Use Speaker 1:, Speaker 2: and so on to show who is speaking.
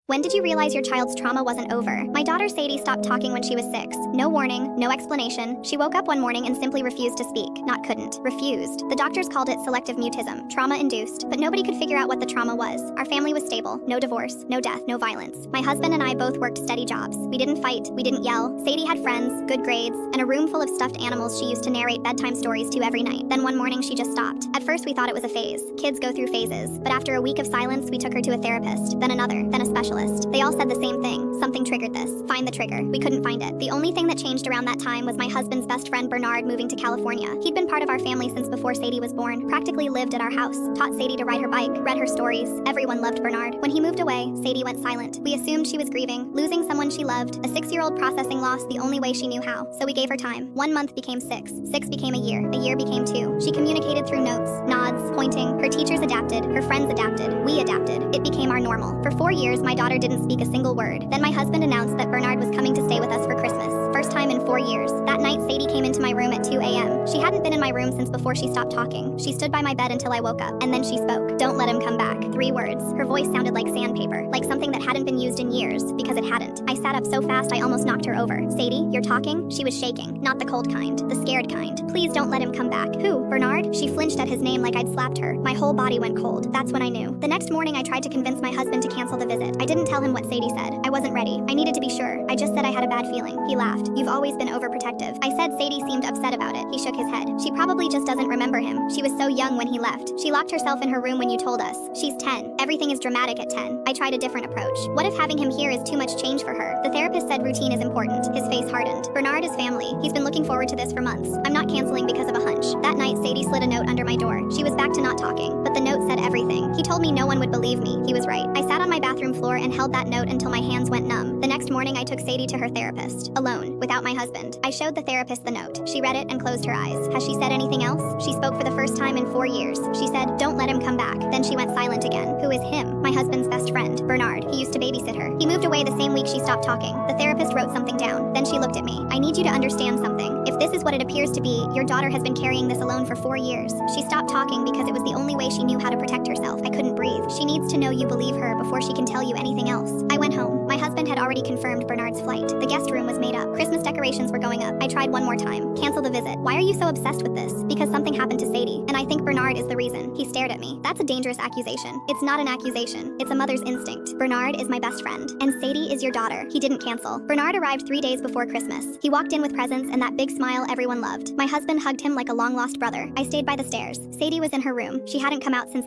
Speaker 1: When did you realize your child's trauma wasn't over? My daughter Sadie stopped talking when she was 6. No warning, no explanation. She woke up one morning and simply refused to speak. Not couldn't, refused. The doctors called it selective mutism, trauma-induced, but nobody could figure out what the trauma was. Our family was stable, no divorce, no death, no violence. My husband and I both worked steady jobs. We didn't fight, we didn't yell. Sadie had friends, good grades, and a room full of stuffed animals she used to narrate bedtime stories to every night. Then one morning she just stopped. At first we thought it was a phase. Kids go through phases. But after a week of silence, we took her to a therapist, then another, then a specialist. They all said the same thing. Something triggered this. Find the trigger. We couldn't find it. The only thing that changed around that time was my husband's best friend Bernard moving to California. He'd been part of our family since before Sadie was born, practically lived at our house, taught Sadie to ride her bike, read her stories. Everyone loved Bernard. When he moved away, Sadie went silent. We assumed she was grieving, losing someone she loved, a 6-year-old processing loss the only way she knew how. So we gave her time. 1 month became 6. 6 became a year became 2. She communicated through notes, nods, pointing. Her teachers adapted, her friends adapted, we adapted. It became our normal. For 4 years, my daughter didn't speak a single word. Then my husband announced that Bernard was coming to stay with us for Christmas. First time in 4 years. That night, Sadie came into my room at 2 a.m. She hadn't been in my room since before she stopped talking. She stood by my bed until I woke up, and then she spoke. Don't let him come back. 3 words. Her voice sounded like sandpaper, like something that hadn't been used in years, because it hadn't. I sat up so fast I almost knocked her over. Sadie, you're talking? She was shaking. Not the cold kind, the scared kind. Please don't let him come back. Who? Bernard? She flinched at his name like I'd slapped her. My whole body went cold. That's when I knew. The next morning I tried to convince my husband to cancel the visit. I didn't tell him what Sadie said. I wasn't ready. I needed to be sure. I just said I had a bad feeling. He laughed. You've always been overprotective. I said Sadie seemed upset about it. He shook his head. She probably just doesn't remember him. She was so young when he left. She locked herself in her room when you told us. She's 10. Everything is dramatic at 10. I tried a different approach. What if having him here is too much change for her? The therapist said routine is important. His face hardened. Bernard is family. He's been looking forward to this for months. I'm not canceling because of a hunch. That night, Sadie slid a note under my door. She was back to not talking, but the note said everything. He told me no one would believe me. He was right. I sat on my bathroom floor and held that note until my hands went numb. The next morning, I took Sadie to her therapist, alone, without my husband. I showed the therapist the note. She read it and closed her eyes. Has she said anything else? She spoke for the first time in 4 years. She said, don't let him come back. Then she went silent again. Who is him? My husband's best friend, Bernard. He used to babysit her. He moved away the same week she stopped talking. The therapist wrote something down. Then she looked at me. I need you to understand something. If this is what it appears to be, your daughter has been carrying this alone for 4 years. She stopped talking because it was the only way she knew how to protect herself. I couldn't breathe. She needs to know you believe her before she can tell you anything else. I went home. My husband had already confirmed Bernard's flight. The guest room was made up. Christmas decorations were going up. I tried one more time. Cancel the visit. Why are you so obsessed with this? Because something happened to Sadie, and I think Bernard is the reason. He stared at me. That's a dangerous accusation. It's not an accusation. It's a mother's instinct. Bernard is my best friend, and Sadie is your daughter. He didn't cancel. Bernard arrived 3 days before Christmas. He walked in with presents and that big smile everyone loved. My husband hugged him like a long-lost brother. I stayed by the stairs. Sadie was in her room. She hadn't come out since the